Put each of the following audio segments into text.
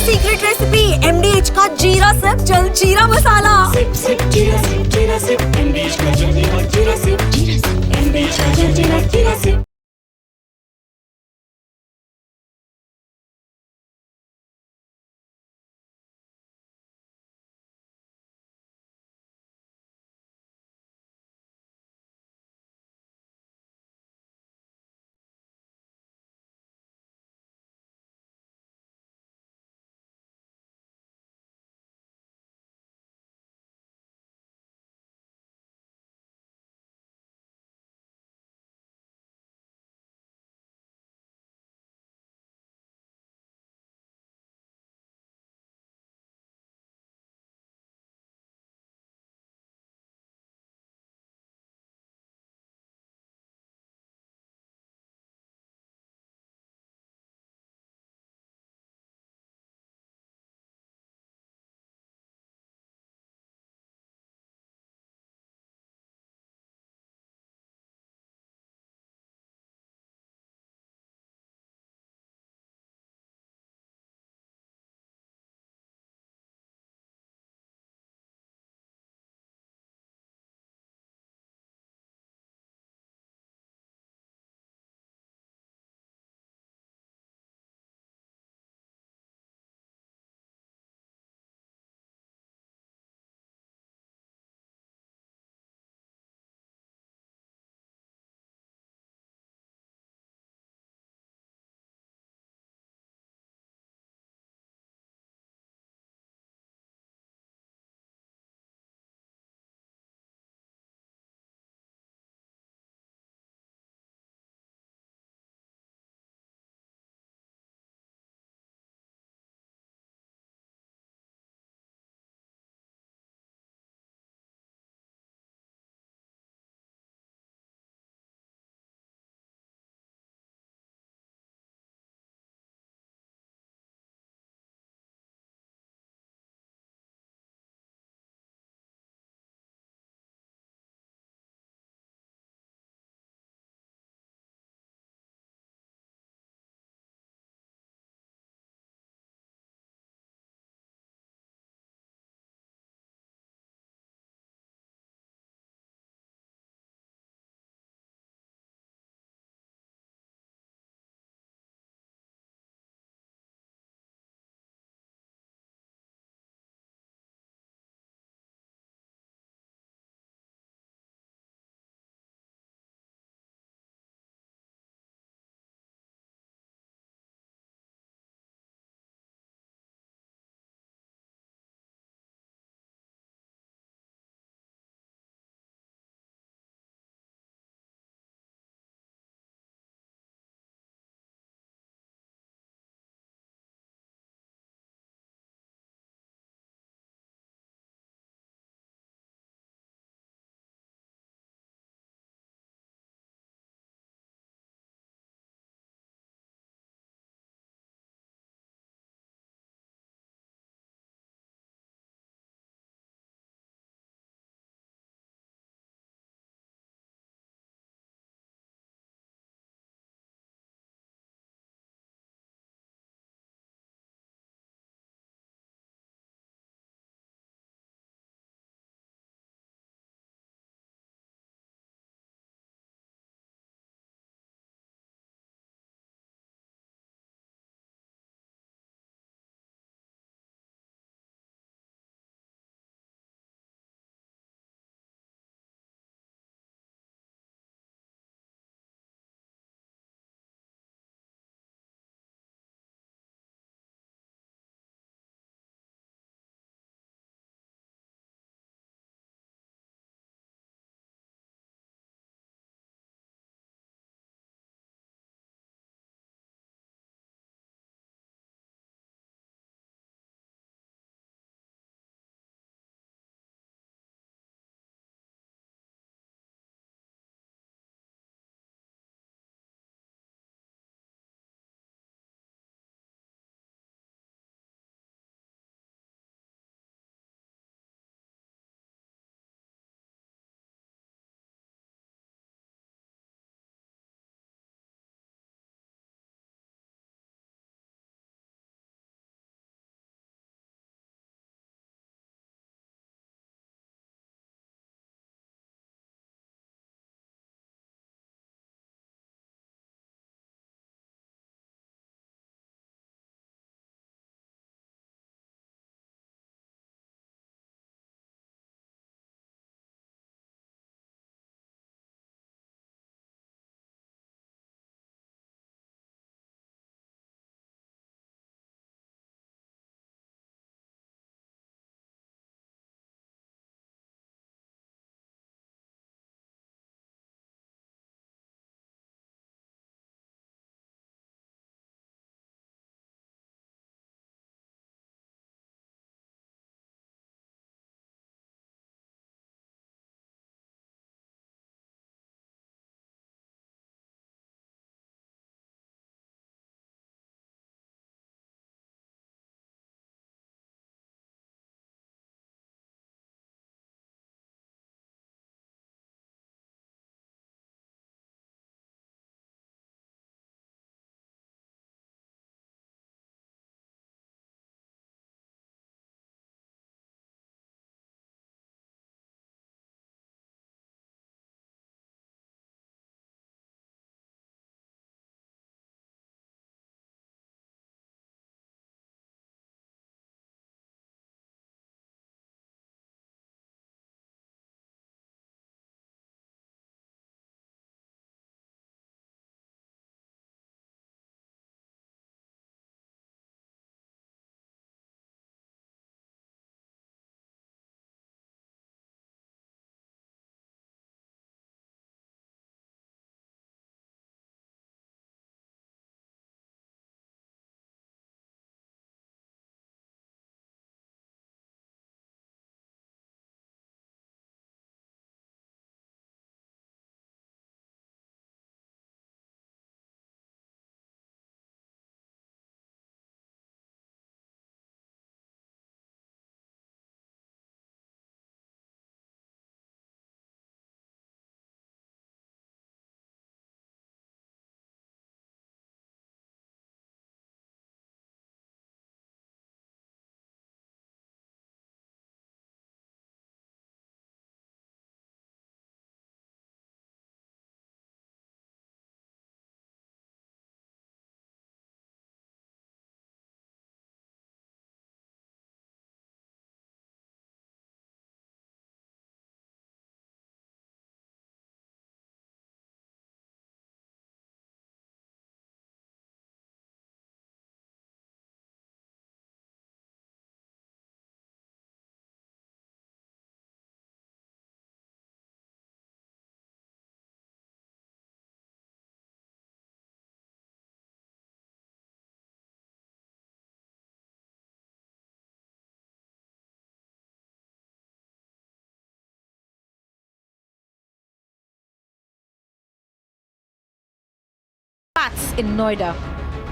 Secret recipe MDH का जीरा SIP जल जीरा मसाला। सिप सिप जीरा सिप MDH का जल जीरा सिप MDH का जल जीरा SIP. flats in Noida,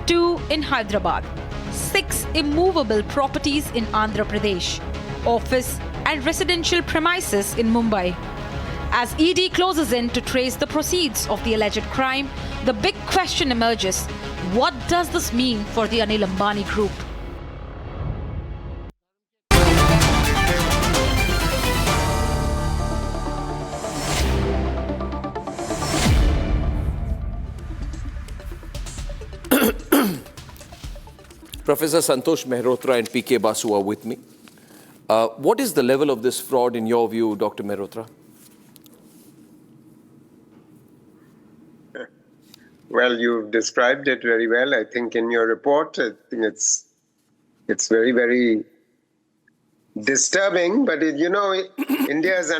2 in Hyderabad, 6 immovable properties in Andhra Pradesh, office and residential premises in Mumbai. As ED closes in to trace the proceeds of the alleged crime, the big question emerges: what does this mean for the Anil Ambani Group? Professor Santosh Mehrotra and P.K. Basu are with me. What is the level of this fraud in your view, Dr. Mehrotra? Well, you've described it very well. I think in your report, I think it's very, very disturbing. But India's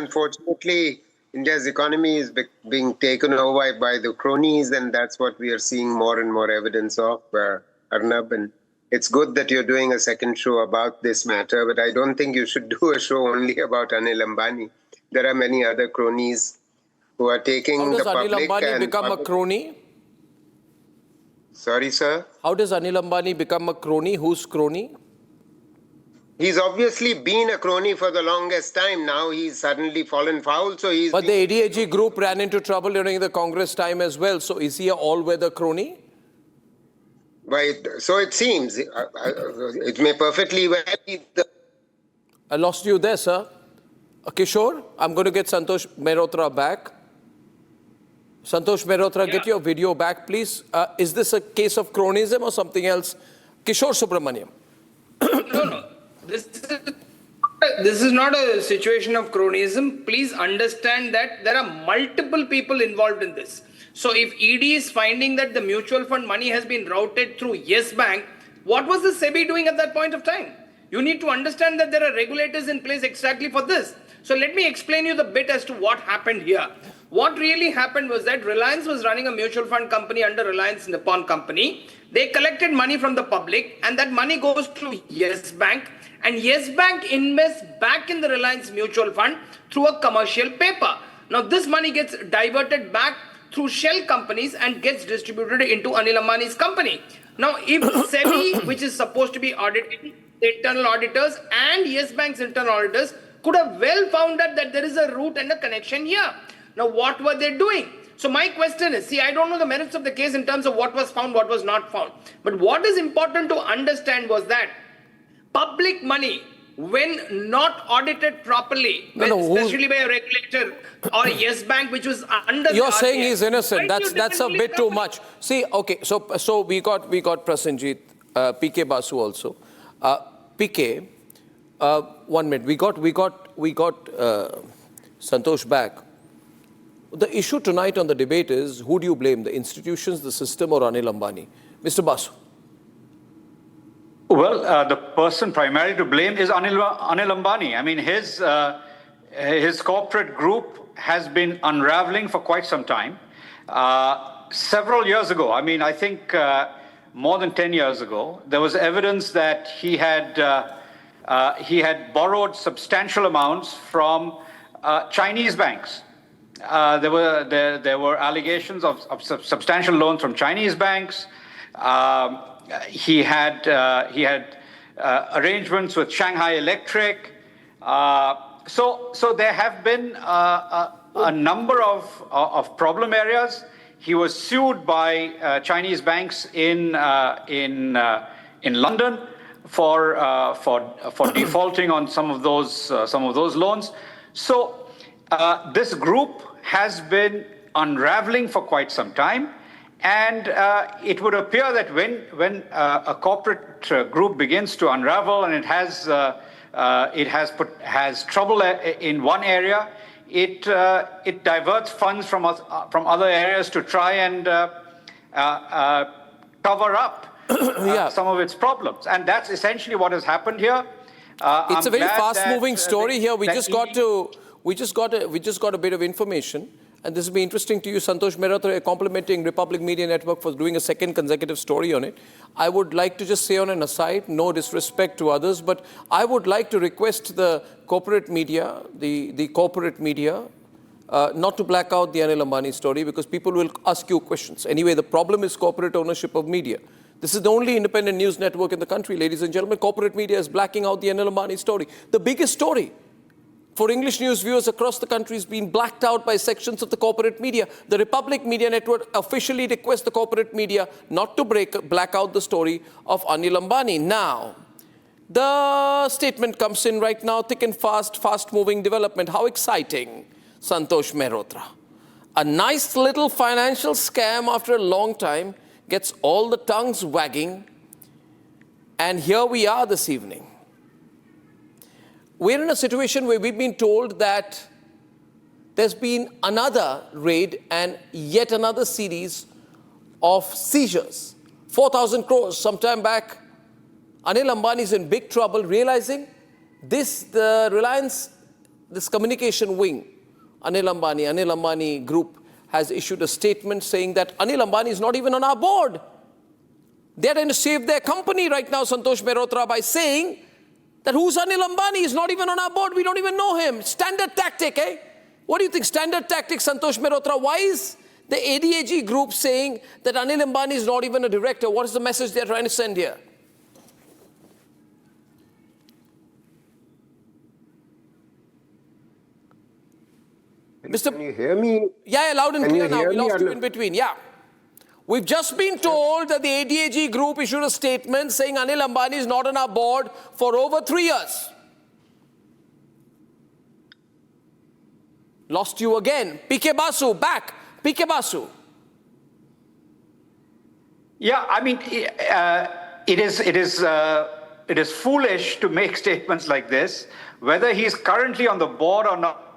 economy is being taken over by the cronies, and that's what we are seeing more and more evidence of, Arnab. And it's good that you're doing a second show about this matter, but I don't think you should do a show only about Anil Ambani. There are many other cronies who are taking the public. How does Anil Ambani become a crony? Sorry, sir? How does Anil Ambani become a crony? Who's crony? He's obviously been a crony for the longest time. Now he's suddenly fallen foul. But the ADAG group ran into trouble during the Congress time as well. So is he an all-weather crony? So it seems. It may perfectly well be. I lost you there, sir. Kishore, I'm going to get Santosh Mehrotra back. Santosh Mehrotra, get your video back, please. Is this a case of cronism or something else? Kishore Subramaniam. No. This is not a situation of cronism. Please understand that there are multiple people involved in this. So if ED is finding that the mutual fund money has been routed through Yes Bank, what was the SEBI doing at that point of time? You need to understand that there are regulators in place exactly for this. So let me explain you the bit as to what happened here. What really happened was that Reliance was running a mutual fund company under Reliance Nippon Company. They collected money from the public, and that money goes to Yes Bank, and Yes Bank invests back in the Reliance mutual fund through a commercial paper. Now this money gets diverted back through shell companies and gets distributed into Anil Ambani's company. Now, if SEBI, which is supposed to be auditing the internal auditors and Yes Bank's internal auditors, could have well found out that there is a root and a connection here. Now, what were they doing? So my question is, I don't know the merits of the case in terms of what was found, what was not found. But what is important to understand was that public money, when not audited properly, especially by a regulator or Yes Bank, which was under You're the saying RBI, he's innocent. That's a bit too much. See, okay, so we got Prasenjit, PK Basu also. PK, 1 minute. We got Santosh back. The issue tonight on the debate is, who do you blame, the institutions, the system, or Anil Ambani? Mr. Basu. Well, the person primarily to blame is Anil Ambani. I mean, his corporate group has been unraveling for quite some time. Several years ago, I think more than 10 years ago, there was evidence that he had borrowed substantial amounts from Chinese banks. There were allegations of substantial loans from Chinese banks. He had arrangements with Shanghai Electric. So there have been a number of problem areas. He was sued by Chinese banks in London for defaulting on some of those loans. So this group has been unraveling for quite some time. And it would appear that when a corporate group begins to unravel and it has trouble in one area, it diverts funds from other areas to try and cover up some of its problems, and that's essentially what has happened here. It's a very fast-moving story here. We just got a bit of information. And this will be interesting to you, Santosh Mehrotra, complimenting Republic Media Network for doing a second consecutive story on it. I would like to just say on an aside, no disrespect to others, but I would like to request the corporate media, the corporate media, not to black out the Anil Ambani story because people will ask you questions. Anyway, the problem is corporate ownership of media. This is the only independent news network in the country, ladies and gentlemen. Corporate media is blacking out the Anil Ambani story. The biggest story for English news viewers across the country is being blacked out by sections of the corporate media. The Republic Media Network officially requests the corporate media not to black out the story of Anil Ambani. Now, the statement comes in right now, thick and fast-moving development. How exciting, Santosh Mehrotra. A nice little financial scam after a long time gets all the tongues wagging. And here we are this evening. We're in a situation where we've been told that there's been another raid and yet another series of seizures. 4,000 crores sometime back. Anil Ambani is in big trouble, realizing the Reliance, this communication wing, Anil Ambani Group, has issued a statement saying that Anil Ambani is not even on our board. They're trying to save their company right now, Santosh Mehrotra, by saying that who's Anil Ambani? He's not even on our board. We don't even know him. Standard tactic, eh? What do you think? Standard tactic, Santosh Mehrotra. Why is the ADAG group saying that Anil Ambani is not even a director? What is the message they're trying to send here? Can you hear me? Yeah, loud and clear now. We lost you in between. Yeah. We've just been told that the ADAG group issued a statement saying Anil Ambani is not on our board for over 3 years. Lost you again. PK Basu, back. PK Basu. Yeah, I mean, it is foolish to make statements like this. Whether he's currently on the board or not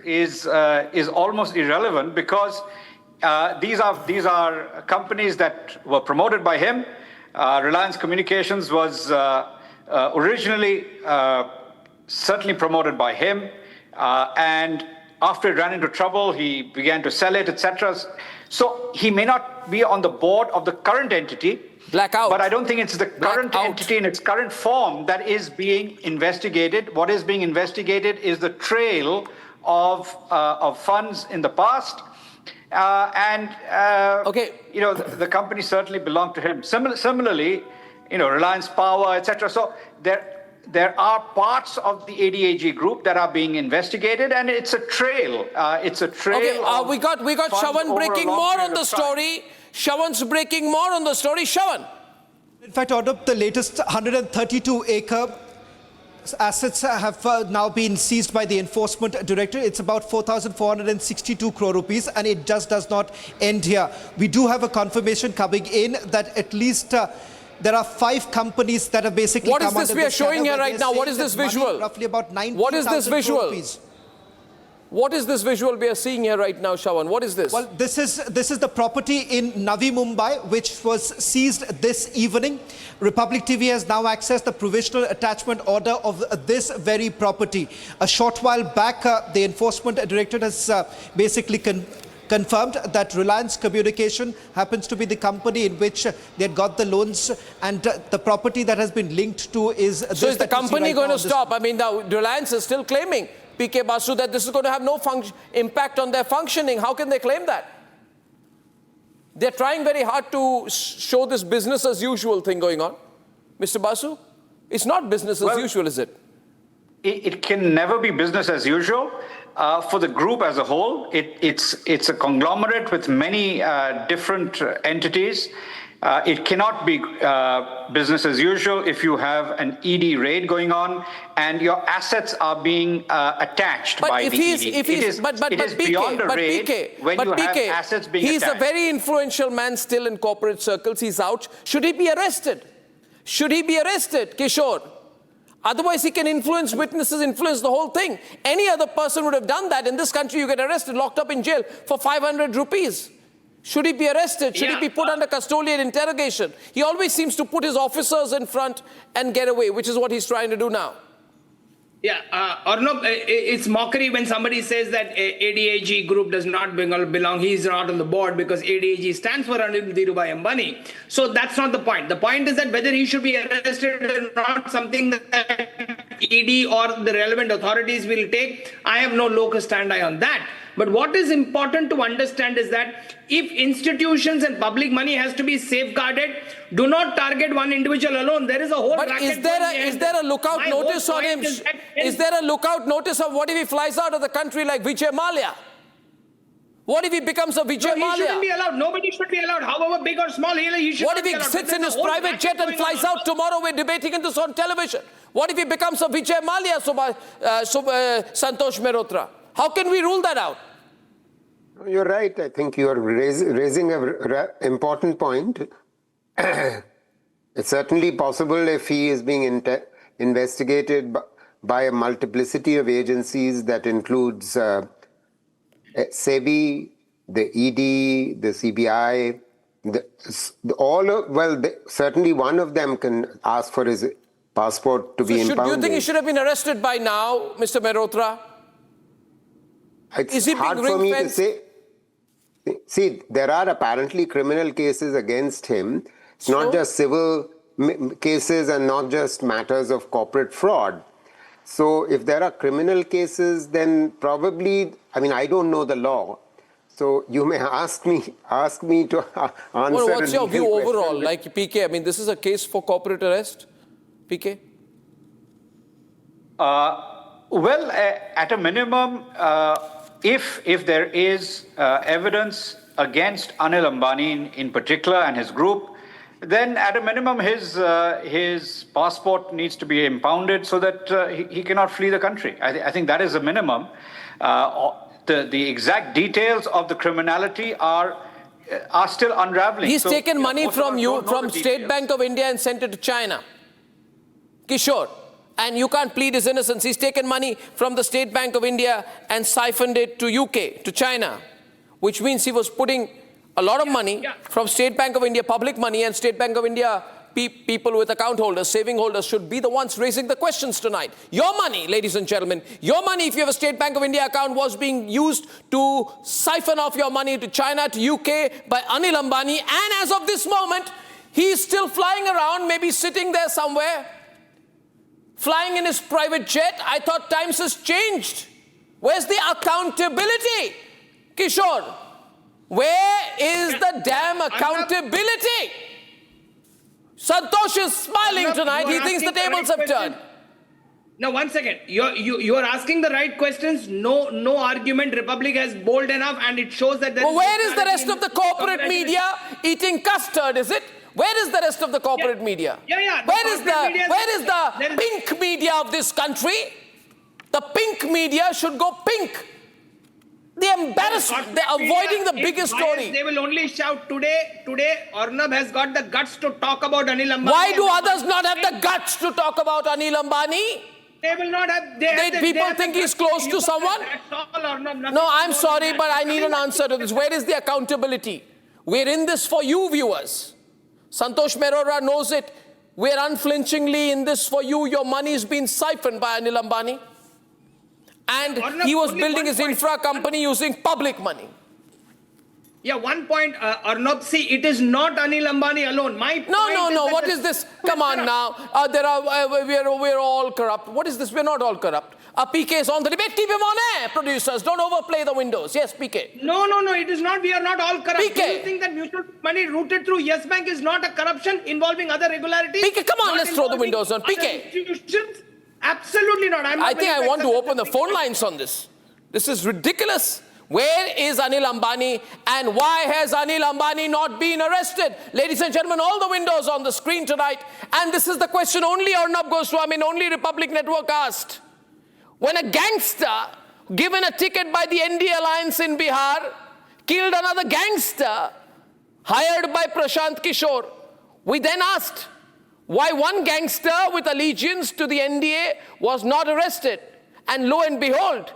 is almost irrelevant, because these are companies that were promoted by him. Reliance Communications was originally certainly promoted by him, and after it ran into trouble, he began to sell it, etc. So he may not be on the board of the current entity. Blackout. But I don't think it's the current entity in its current form that is being investigated. What is being investigated is the trail of funds in the past, okay. You know, the company certainly belonged to him. Similarly, you know, Reliance Power, etc. So there are parts of the ADAG group that are being investigated, and it's a trail. It's a trail. Okay, we got Shawan breaking more on the story. Shawan's breaking more on the story. Shawan. In fact, Arnab, the latest 132-acre assets have now been seized by the Enforcement Directorate. It's about 4,462 crore rupees, and it just does not end here. We do have a confirmation coming in that at least there are 5 companies that have basically come under this. What is this we are showing here right now? What is this visual? Roughly about 90,000 What is this visual? Rupees. What is this visual we are seeing here right now, Shawan? What is this? Well, this is the property in Navi Mumbai, which was seized this evening. Republic TV has now accessed the provisional attachment order of this very property. A short while back, the Enforcement Directorate has basically confirmed that Reliance Communication happens to be the company in which they had got the loans, and the property that has been linked to is this. So is the company going to stop? I mean, now Reliance is still claiming, PK Basu, that this is going to have no impact on their functioning. How can they claim that? They're trying very hard to show this business as usual thing going on. Mr. Basu, it's not business as usual, is it? It can never be business as usual. For the group as a whole, it's a conglomerate with many different entities. It cannot be business as usual if you have an ED raid going on and your assets are being attached by the ED. It is beyond a raid when you have assets being attached. He's a very influential man still in corporate circles. He's out. Should he be arrested? Should he be arrested, Kishore? Otherwise, he can influence witnesses, influence the whole thing. Any other person would have done that. In this country, you get arrested, locked up in jail for 500 rupees. Should he be arrested? Should he be put under custodial interrogation? He always seems to put his officers in front and get away, which is what he's trying to do now. Yeah, Arnab, it's mockery when somebody says that ADAG group does not belong, he's not on the board because ADAG stands for Anil Ambani. So that's not the point. The point is that whether he should be arrested or not, something that ED or the relevant authorities will take. I have no locus standi on that. But what is important to understand is that if institutions and public money has to be safeguarded, do not target one individual alone. There is a whole. But is there a lookout notice on him? Is there a lookout notice of what if he flies out of the country like Vijay Mallya? What if he becomes a Vijay Mallya? He shouldn't be allowed. Nobody should be allowed. However big or small he should. What if he sits in his private jet and flies out tomorrow? We're debating this on television. What if he becomes a Vijay Mallya, Santosh Mehrotra? How can we rule that out? You're right. I think you're raising an important point. It's certainly possible if he is being investigated by a multiplicity of agencies that includes SEBI, the ED, the CBI, certainly one of them can ask for his passport to be impounded. Do you think he should have been arrested by now, Mr. Mehrotra? It's hard for me to say. See, there are apparently criminal cases against him. It's not just civil cases and not just matters of corporate fraud. So if there are criminal cases, then probably, I don't know the law. So you may ask me to answer. Well, what's your view overall? Like PK, this is a case for corporate arrest? PK? Well, at a minimum, if there is evidence against Anil Ambani in particular and his group, then at a minimum his passport needs to be impounded so that he cannot flee the country. I think that is a minimum. The exact details of the criminality are still unraveling. He's taken money from you, from State Bank of India and sent it to China. Kishore. And you can't plead his innocence. He's taken money from the State Bank of India and siphoned it to UK, to China, which means he was putting a lot of money from State Bank of India, public money, and State Bank of India people with account holders, saving holders should be the ones raising the questions tonight. Your money, ladies and gentlemen, your money, if you have a State Bank of India account, was being used to siphon off your money to China, to UK by Anil Ambani. And as of this moment, he's still flying around, maybe sitting there somewhere, flying in his private jet. I thought times has changed. Where's the accountability? Kishore, where is the damn accountability? Santosh is smiling tonight. He thinks the tables have turned. Now, one second. You are asking the right questions. No argument. Republic has bold enough, and it shows that there where is the rest of the corporate media eating custard, is it? Where is the rest of the corporate media? Where is the pink media of this country? The pink media should go pink. They're embarrassed. They're avoiding the biggest story. They will only shout today. Arnab has got the guts to talk about Anil Ambani. Why do others not have the guts to talk about Anil Ambani? They will not have. People think he's close to someone? No, I'm sorry, but I need an answer to this. Where is the accountability? We're in this for you, viewers. Santosh Mehrotra knows it. We're unflinchingly in this for you. Your money is being siphoned by Anil Ambani. And Arnab, he was building his infra company using public money. Yeah, one point, Arnab, see, it is not Anil Ambani alone. No. What is this? Come on now. We're all corrupt. What is this? We're not all corrupt. PK is on the debate. Keep him on air, producers. Don't overplay the windows. Yes, PK. No. It is not. We are not all corrupt. PK. Do you think that mutual money routed through Yes Bank is not a corruption involving other irregularities? PK, come on, let's throw the windows on. PK. Absolutely not. I think I want to open the phone lines on this. This is ridiculous. Where is Anil Ambani and why has Anil Ambani not been arrested? Ladies and gentlemen, all the windows on the screen tonight. And this is the question only Arnab Goswami and only Republic Network asked. When a gangster given a ticket by the NDA alliance in Bihar killed another gangster hired by Prashant Kishore, we then asked why one gangster with allegiance to the NDA was not arrested. And lo and behold,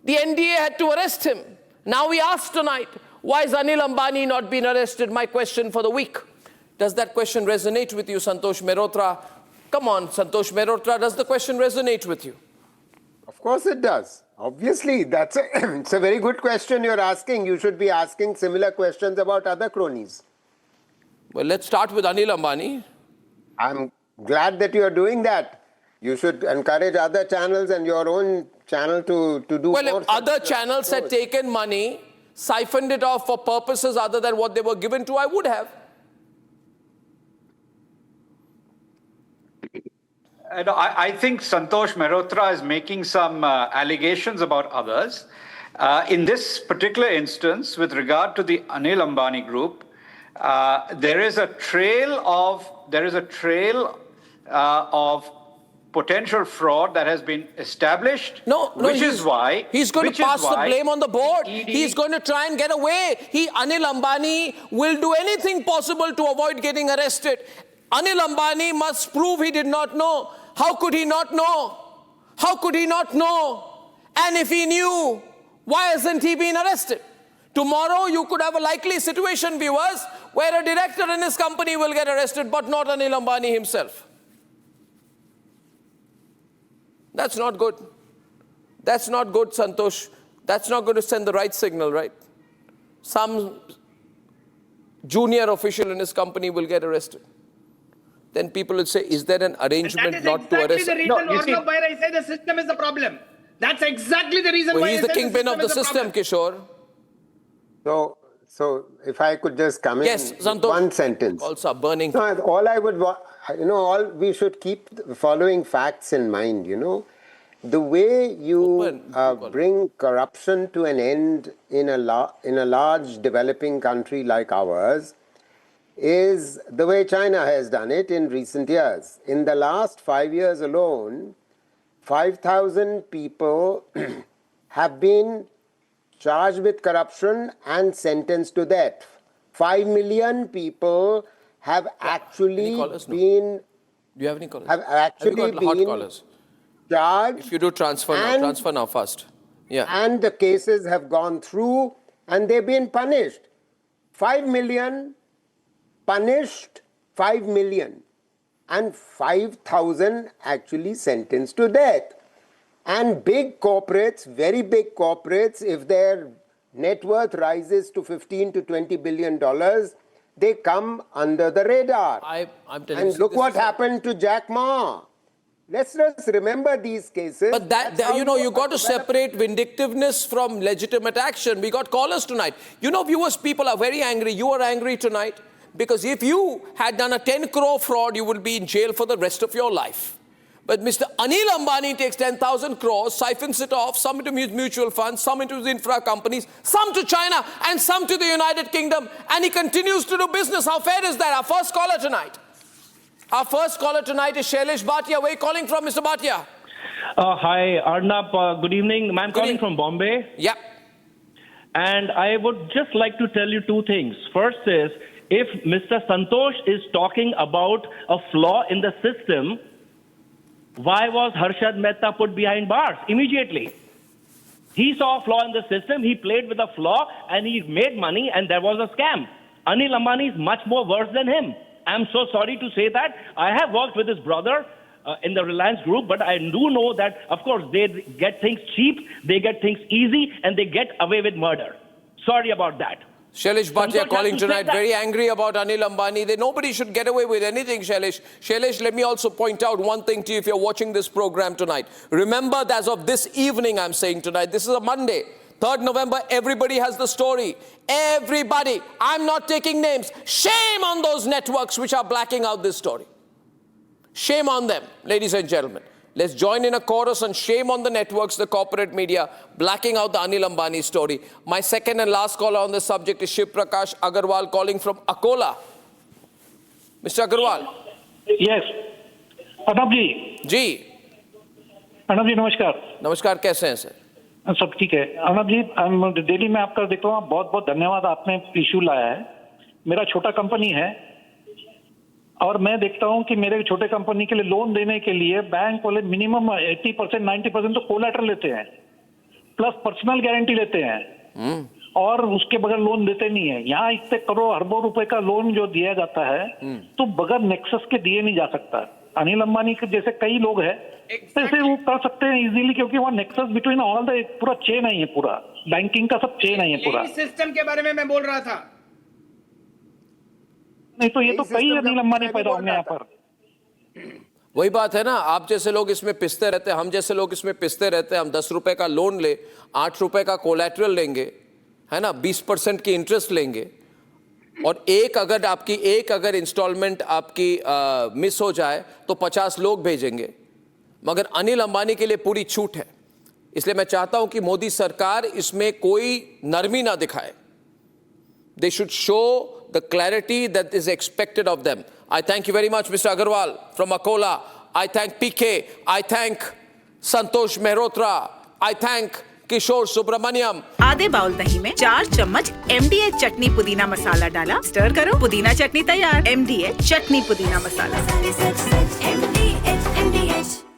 the NDA had to arrest him. Now we ask tonight, why is Anil Ambani not been arrested? My question for the week. Does that question resonate with you, Santosh Mehrotra? Come on, Santosh Mehrotra, does the question resonate with you? Of course it does. Obviously, it's a very good question you're asking. You should be asking similar questions about other cronies. Well, let's start with Anil Ambani. I'm glad that you're doing that. You should encourage other channels and your own channel to do Well, more if other such channels had shows. taken money, siphoned it off for purposes other than what they were given to, I would have. I think Santosh Mehrotra is making some allegations about others. In this particular instance, with regard to the Anil Ambani Group, there is a trail of potential fraud that has been established. Which is why he's going to pass the blame on the board. ED He's going to try and get away. Anil Ambani will do anything possible to avoid getting arrested. Anil Ambani must prove he did not know. How could he not know? How could he not know? And if he knew, why hasn't he been arrested? Tomorrow you could have a likely situation, viewers, where a director in his company will get arrested, but not Anil Ambani himself. That's not good. That's not good, Santosh. That's not going to send the right signal, right? Some junior official in his company will get arrested. Then people will say, is there an arrangement not to arrest? That is exactly the reason, why I say the system is the problem. That's exactly the reason why he's I the say kingpin of the system, Kishore. So if I could just come yes, in Santosh. One sentence. Also burning. No, all I would, we should keep the following facts in mind, The way you bring corruption to an end in a large developing country like ours is the way China has done it in recent years. In the last 5 years alone, 5,000 people have been charged with corruption and sentenced to death. 5 million people have actually been... Do you have any callers? Have actually been charged. If you do transfer now first. Yeah. And the cases have gone through and they've been punished. 5 million punished, 5 million. And 5,000 actually sentenced to death. And big corporates, very big corporates, if their net worth rises to $15 to $20 billion, they come under the radar. I'm telling you. And look what happened to Jack Ma. Let's just remember these cases. But you got to separate vindictiveness from legitimate action. We got callers tonight. Viewers, people are very angry. You are angry tonight because if you had done a 10 crore fraud, you will be in jail for the rest of your life. But Mr. Anil Ambani takes 10,000 crores, siphons it off, some into mutual funds, some into his infra companies, some to China, and some to the United Kingdom, and he continues to do business. How fair is that? Our first caller tonight. Our first caller tonight is Shailesh Bhatia. Where are you calling from, Mr. Bhatia? Hi, Arnab. Good evening. I'm calling from Bombay. Yeah. And I would just like to tell you two things. First is, if Mr. Santosh is talking about a flaw in the system, why was Harshad Mehta put behind bars immediately? He saw a flaw in the system, he played with a flaw, and he made money, and there was a scam. Anil Ambani is much more worse than him. I'm so sorry to say that. I have worked with his brother in the Reliance Group, but I do know that, of course, they get things cheap, they get things easy, and they get away with murder. Sorry about that. Shailesh Bhatia calling tonight, very angry about Anil Ambani. Nobody should get away with anything, Shailesh. Shailesh, let me also point out one thing to you if you're watching this program tonight. Remember that as of this evening, I'm saying tonight, this is a Monday, 3rd November, everybody has the story. Everybody. I'm not taking names. Shame on those networks which are blacking out this story. Shame on them, ladies and gentlemen. Let's join in a chorus on shame on the networks, the corporate media, blacking out the Anil Ambani story. My second and last caller on this subject is Shiv Prakash Agarwal calling from Akola. Mr. Agarwal. Yes. Arnab ji. Ji. Arnab ji, namaskar. Namaskar, कैसे हैं sir? सब ठीक है। अर्नब जी, दिल्ली में आपका देखता हूँ, बहुत बहुत धन्यवाद, आपने इशू लाया है। मेरा छोटा कंपनी है और मैं देखता हूं कि मेरे छोटे कंपनी के लिए लोन देने के लिए बैंक वाले मिनिमम 80% 90% तो कोलैटरल लेते हैं, प्लस पर्सनल गारंटी लेते हैं और उसके बगैर लोन देते नहीं है। यहाँ इतने करोड़ अरबों रुपए का लोन जो दिया जाता है तो बगैर नेक्सस के दिए नहीं जा सकता। अनिल अंबानी के जैसे कई लोग हैं ऐसे वो कर सकते हैं इजीली, क्योंकि वहाँ नेक्सस बिटवीन ऑल द पूरा चेन है, ये पूरा बैंकिंग का सब चेन है ये पूरा। सिस्टम के बारे में मैं बोल रहा था। नहीं तो ये तो कई अनिल अंबानी पैदा होंगे यहाँ पर। वही बात है ना, आप जैसे लोग इसमें पिसते रहते हैं, हम जैसे लोग इसमें पिसते रहते हैं। हम 10 रुपए का लोन ले, 8 रुपए का कोलैटरल लेंगे, है ना, 20% की इंटरेस्ट लेंगे, और एक अगर इंस्टॉलमेंट आपकी मिस हो जाए तो 50 लोग भेजेंगे। मगर अनिल अंबानी के लिए पूरी छूट है। इसलिए मैं चाहता हूं कि मोदी सरकार इसमें कोई नरमी ना दिखाए। They should show the clarity that is expected of them. I thank you very much, Mr. Agarwal from Akola. I thank PK. I thank Santosh Mehrotra. I thank किशोर सुब्रमण्यम। आधे बाउल दही में 4 चम्मच MDH चटनी पुदीना मसाला डाला, स्टर करो, पुदीना चटनी तैयार। MDH चटनी पुदीना मसाला।